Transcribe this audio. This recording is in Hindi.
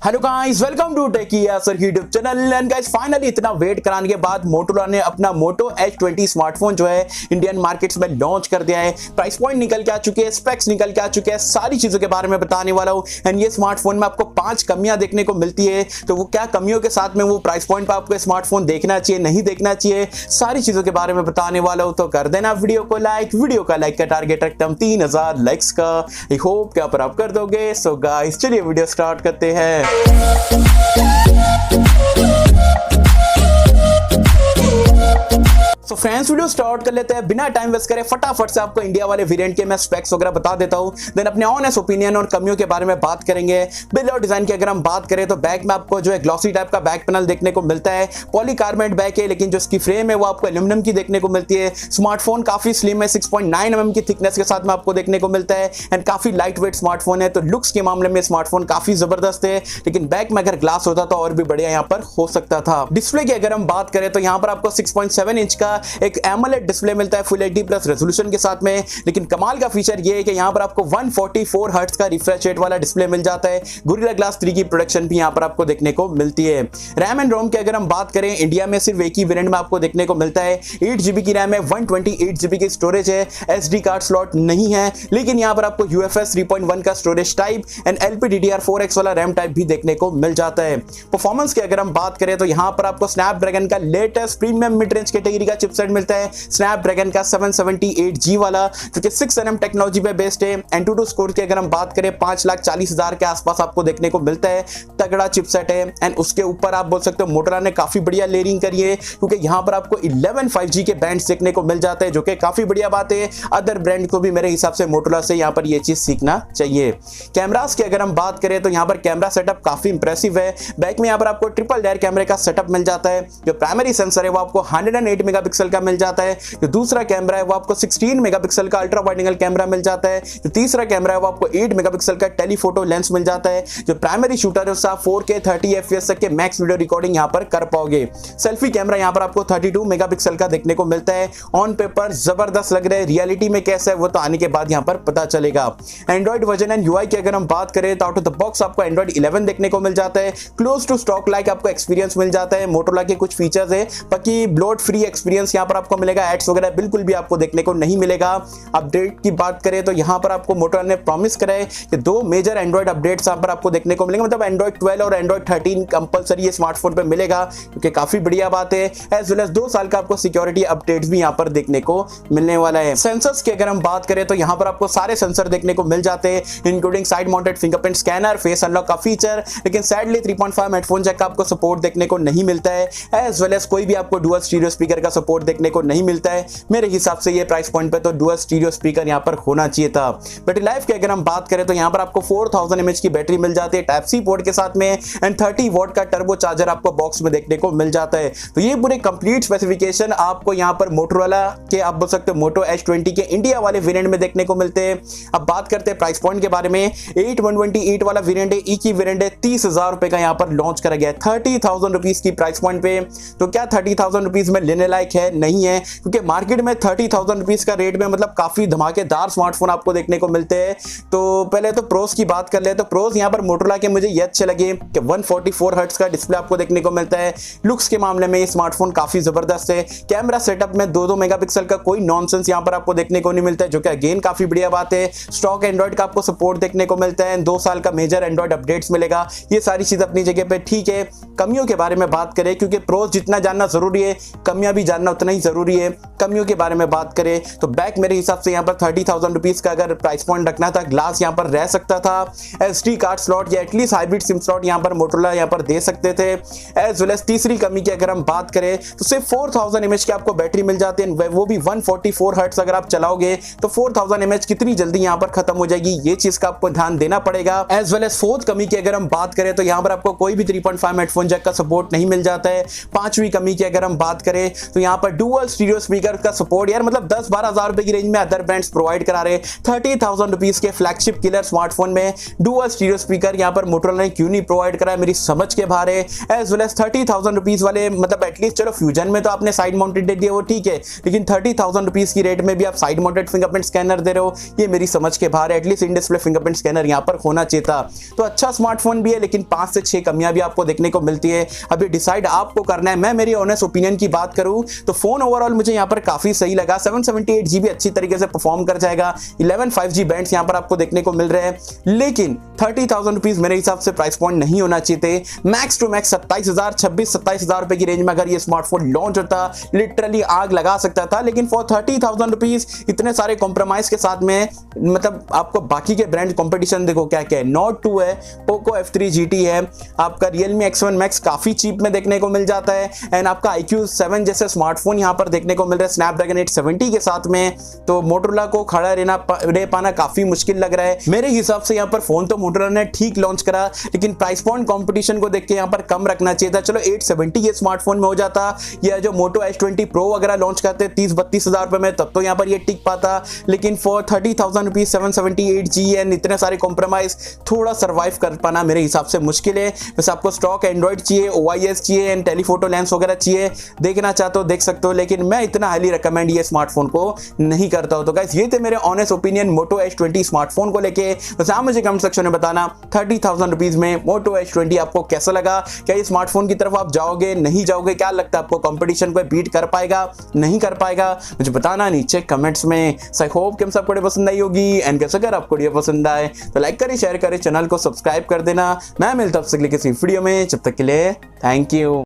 Hello guys, welcome to techy Yasir YouTube channel. And guys finally इतना वेट कराने के बाद मोटोरोला ने अपना मोटो H20 स्मार्टफोन जो है इंडियन मार्केट्स में लॉन्च कर दिया है। प्राइस पॉइंट निकल के आ चुके हैं, स्पेक्स निकल के आ चुके हैं, सारी चीजों के बारे में बताने वाला हूं। एंड ये स्मार्टफोन में आपको 5 कमियां देखने को मिलती है, तो वो क्या कमियों के साथ में वो प्राइस पॉइंट पर आपको स्मार्टफोन देखना चाहिए नहीं देखना चाहिए, सारी चीजों के बारे में बताने वाला हूं। तो कर देना वीडियो को लाइक, वीडियो का लाइक का टारगेट रखता हूं 3000 लाइक्स का। आई होप क्या पर आप कर दोगे। सो गाइस चलिए वीडियो स्टार्ट करते हैं। तो फ्रेंड्स वीडियो स्टार्ट कर लेते हैं बिना टाइम वेस्ट करे। फटाफट से आपको इंडिया वाले वेरिएंट के मैं स्पेक्स वगैरह बता देता हूं, देन अपने ऑनेस्ट ओपिनियन और कमियों के बारे में बात करेंगे। बिल्ड और डिजाइन की अगर हम बात करें तो बैक में आपको जो है ग्लॉसी टाइप का बैक पैनल देखने को मिलता है। पॉलीकार्बोनेट बैक है, लेकिन जो इसकी फ्रेम है वो आपको एल्यूमिनियम की देखने को मिलती है। स्मार्टफोन काफी स्लिम है, 6.9 mm की थिकनेस के साथ में आपको देखने को मिलता है। एंड काफी लाइट वेट स्मार्टफोन है, तो लुक्स के मामले में स्मार्टफोन काफी जबरदस्त है, लेकिन बैक में अगर ग्लास होता तो और भी बढ़िया यहाँ पर हो सकता था। डिस्प्ले की अगर हम बात करें तो यहाँ पर आपको 6.7 इंच का एक एमोलेड डिस्प्ले मिलता है फुल एचडी प्लस रेजोल्यूशन के साथ में। लेकिन कमाल का फीचर ये है कि यहाँ पर आपको 144 हर्ट्ज का रिफ्रेश रेट वाला डिस्प्ले मिल जाता है। गोरिल्ला ग्लास 3 की प्रोडक्शन भी यहाँ पर आपको देखने को मिलती है। रैम एंड रोम की अगर हम बात करें, इंडिया में सिर्फ एक ही वेरिएंट में आपको देखने को मिलता है। 8GB की रैम है, 128GB की स्टोरेज है, SD कार्ड स्लॉट नहीं है, लेकिन यहाँ पर आपको UFS 3.1 का स्टोरेज टाइप एंड LPDDR4X वाला रैम टाइप भी देखने को मिल जाता है। परफॉर्मेंस की अगर हम बात करें तो यहाँ पर आपको स्नैपड्रैगन का latest premium mid range category का चिपसेट मिलता है, स्नैपड्रैगन का 778G वाला, जो कि 6nm टेक्नोलॉजी पे बेस्ड है। एंटूटू स्कोर की अगर हम बात करें 5,40,000 के आसपास आपको देखने को मिलता है। तगड़ा चिपसेट है। एंड उसके ऊपर आप बोल सकते हो मोटोरोला ने काफी बढ़िया लेयरिंग करी है, क्योंकि यहाँ पर आपको 11 5G के बैंड्स देखने को मिल जाते हैं, जो कि काफी बढ़िया बात है। अदर ब्रांड को भी मेरे हिसाब से मोटोरोला से यहाँ पर ये चीज सीखना चाहिए। कैमरास की अगर हम बात करें तो यहाँ पर कैमरा सेटअप काफी इंप्रेसिव है। बैक में यहाँ पर आपको ट्रिपल लेयर कैमरे का सेटअप मिल जाता है। जो प्राइमरी सेंसर है वो आपको 108 मेगापिक्सल का मिल जाता है। जो दूसरा कैमरा है वो आपको 16 मेगापिक्सल का अल्ट्रा वाइड एंगल कैमरा मिल जाता है। जो तीसरा कैमरा है वो आपको 8 मेगापिक्सल का टेलीफोटो लेंस मिल जाता है। जो प्राइमरी शूटर है उससे आप 4K 30 FPS तक के मैक्स वीडियो रिकॉर्डिंग यहां पर कर पाओगे। सेल्फी कैमरा यहां पर आपको 32 मेगापिक्सल का देखने को मिलता है। ऑन पेपर जबरदस्त लग रहा है, रियलिटी में कैसा है वो तो आने के बाद यहां पर पता चलेगा। एंड्रॉइड वर्जन एंड UI की अगर हम बात करें तो आउट ऑफ द बॉक्स आपको एंड्रॉइड 11 देखने को मिल जाता है। क्लोज टू स्टॉक लाइक आपको एक्सपीरियंस मिल जाता है। मोटोरोला के कुछ फीचर्स है, बाकी ब्लोट फ्री एक्सपीरियंस यहां पर आपको मिलेगा। एड्स वगैरह बिल्कुल भी आपको देखने को नहीं मिलेगा। अपडेट की बात करें तो यहां पर आपको मोटोरोला ने प्रॉमिस करा है कि 2 मेजर एंड्रॉइड अपडेट्स यहां पर आपको देखने को मिलेंगे, मतलब एंड्रॉइड 12 और एंड्रॉइड 13 कंपलसरी ये स्मार्टफोन पे मिलेगा, क्योंकि काफी बढ़िया बात है। एज वेल एज 2 साल का आपको सिक्योरिटी अपडेट्स भी यहां पर देखने को मिलने वाला है। सेंसर्स की अगर हम बात करें तो यहां पर आपको सारे सेंसर देखने को मिल जाते हैं, including side mounted fingerprint scanner, face unlock का फीचर, लेकिन सैडली 3.5 हेडफोन जैक का आपको सपोर्ट देखने को नहीं मिलता है। एज वेल एज कोई भी आपको डुअल स्टीरियो स्पीकर का सपोर्ट देखने को नहीं मिलता है। मेरे हिसाब से ये प्राइस पॉइंट पे तो डुअल स्टीरियो स्पीकर यहां पर होना चाहिए था। बैटरी लाइफ की अगर हम बात करें तो यहां पर आपको 4000 mAh की बैटरी मिल जाती है टाइप सी पोर्ट के साथ में, एंड 30 वॉट का टर्बो चार्जर आपको बॉक्स में देखने को मिल जाता है। तो ये पूरे कंप्लीट स्पेसिफिकेशन आपको यहां पर मोटोरोला के आप बोल सकते हो मोटो H20 के इंडिया वाले वेरिएंट में देखने को मिलते हैं। अब बात करते हैं प्राइस पॉइंट के बारे में। 8128 वाला वेरिएंट है, एक ही वेरिएंट है, 30,000 रुपए का यहां पर लॉन्च करा गया है 30,000 रुपीज की प्राइस पॉइंट पे। तो क्या 30,000 रुपीज में लेने लायक है? नहीं है, क्योंकि मार्केट में 30,000 रुपीज का रेट में मतलब काफी धमाकेदार स्मार्टफोन आपको देखने को मिलते हैं। तो पहले तो प्रोस की बात कर ले तो प्रोस यहां पर मोटोरोला के मुझे ये अच्छे लगे कि 144 हर्ट्ज का डिस्प्ले आपको देखने को मिलता है। लुक्स के मामले में ये स्मार्टफोन काफी जबरदस्त है। कैमरा सेटअप में 2-2 मेगापिक्सल का कोई नॉनसेंस यहां पर आपको देखने को नहीं मिलता है, जो कि अगेन काफी बढ़िया बात है। स्टॉक एंड्रॉइड का आपको सपोर्ट देखने को मिलता है, 2 साल का मेजर एंड्रॉइड अपडेट्स मिलेगा। ये सारी चीज अपनी जगह पे ठीक है। कमियों के बारे में बात करें, क्योंकि प्रोस जितना जानना जरूरी है कमियां भी जानना उतना ही जरूरी है। कमियों के बारे में बात करें तो बैक मेरे हिसाब से यहाँ पर 30,000 रुपीज का अगर प्राइस पॉइंट रखना था, ग्लास यहाँ पर रह सकता था। SD कार्ड स्लॉट या एटलीस्ट हाइब्रिड सिम स्लॉट यहाँ पर मोटोरोला यहाँ पर दे सकते थे। एज वेल एज तीसरी कमी की अगर हम बात करें तो सिर्फ 4000 mAh की आपको बैटरी मिल जाती है, वो भी 144 हर्ट्ज अगर आप चलाओगे तो 4000 mAh कितनी जल्दी यहाँ पर खत्म हो जाएगी, ये चीज का आपको ध्यान देना पड़ेगा। एज वेल एज फोर्थ कमी की अगर हम बात करें तो यहाँ पर आपको कोई भी 3.5 हेडफोन जैक का सपोर्ट नहीं मिल जाता है। 5वीं कमी की अगर हम बात करें तो यहाँ पर डुअल स्टीरियो स्पीकर का सपोर्ट यार, मतलब 10-12 हजार रुपए की रेंज में अदर ब्रांड्स प्रोवाइड करा रहे। 30,000 रुपीज के फ्लैगशिप किलर स्मार्टफोन में डुअल स्टीरियो स्पीकर यहाँ पर मोटोरोला ने क्यों नहीं प्रोवाइड करा, मेरी समझ के बाहर है। एज वेल एज 30,000 रुपीज वाले, मतलब एटलीस्ट चलो फ्यूजन में तो आपने साइड माउंटेड दे दिया वो ठीक है, लेकिन 30,000 रुपीज की रेट में भी आप साइड माउंटेड फिंगरप्रिंट स्कैनर दे रहे हो, ये मेरी समझ के बाहर है। At least in display fingerprint scanner यहाँ पर होना चाहिए था। तो अच्छा स्मार्टफोन भी है, लेकिन 5 से 6 कमियां भी आपको देखने को मिलती है। अब ये डिसाइड आपको करना है। मैं मेरी ऑनेस्ट ओपिनियन की बात करूं तो फोन ओवरऑल मुझे यहाँ पर काफी सही लगा। 778GB अच्छी तरीके से परफॉर्म कर जाएगा। 11 5G बैंड्स यहाँ पर आपको देखने को मिल रहे हैं, लेकिन 30,000 रुपीज मेरे हिसाब से प्राइस पॉइंट नहीं होना चाहिए थे। मैक्स टू मैक्स 26,000 रुपए की रेंज में अगर ये स्मार्टफोन लॉन्च होता, लिटरली आग लगा सकता था। लेकिन फॉर 30,000 रुपीज इतने सारे कॉम्प्रोमाइज के साथ में, मतलब आपको बाकी के ब्रांड कंपटीशन देखो क्या क्या है। नोट 2 है, पोको F3 GT है, आपका Realme X1 Max काफी चीप में देखने को मिल जाता है, एंड आपका iQ7 जैसे स्मार्टफोन यहाँ पर देखने को मिल रहा है स्नैपड्रैगन 870 के साथ में। तो मोटोरोला को खड़ा रह पाना काफी मुश्किल लग रहा है मेरे हिसाब से। यहाँ पर फोन तो मोटोरोला ने ठीक लॉन्च करा, लेकिन प्राइस पॉइंट कंपटीशन को देख के यहाँ पर कम रखना चाहिए था। चलो 870 ये स्मार्टफोन में हो जाता, या जो मोटो S20 Pro वगैरह लॉन्च करते 30-32 हजार रुपए में, तब तो यहाँ पर ये टिक पाता। लेकिन फॉर 30,000 रुपीज 778G एंड इतने सारे कॉम्प्रोमाइज, थोड़ा सर्वाइव कर पाना मेरे हिसाब से मुश्किल है। वैसे आपको स्टॉक एंड्रॉइड चाहिए, OIS चाहिए एंड टेलीफोटो लेंस वगैरह चाहिए, देखना चाहते हो देख सकते हो, लेकिन मैं इतना हाईली रिकमेंड ये स्मार्टफोन को नहीं करता हूं। तो गाइस ये थे मेरे ऑनेस्ट ओपिनियन मोटो S20 स्मार्टफोन को लेके। बस आप मुझे कमेंट सेक्शन में बताना 30,000 रुपीज में मोटो S20 आपको कैसा लगा। क्या ये स्मार्टफोन की तरफ आप जाओगे, नहीं जाओगे, क्या लगता है आपको कंपटीशन को बीट कर पाएगा, नहीं कर पाएगा, मुझे बताना नीचे कमेंट्स में। आई होप कि सबको वीडियो पसंद आई होगी, एंड कैसे अगर आपको वीडियो पसंद आए तो लाइक करें, शेयर करें, चैनल को सब्सक्राइब कर देना। मैं मिलता हूं आपसे किसी वीडियो में, जब तक के लिए थैंक यू।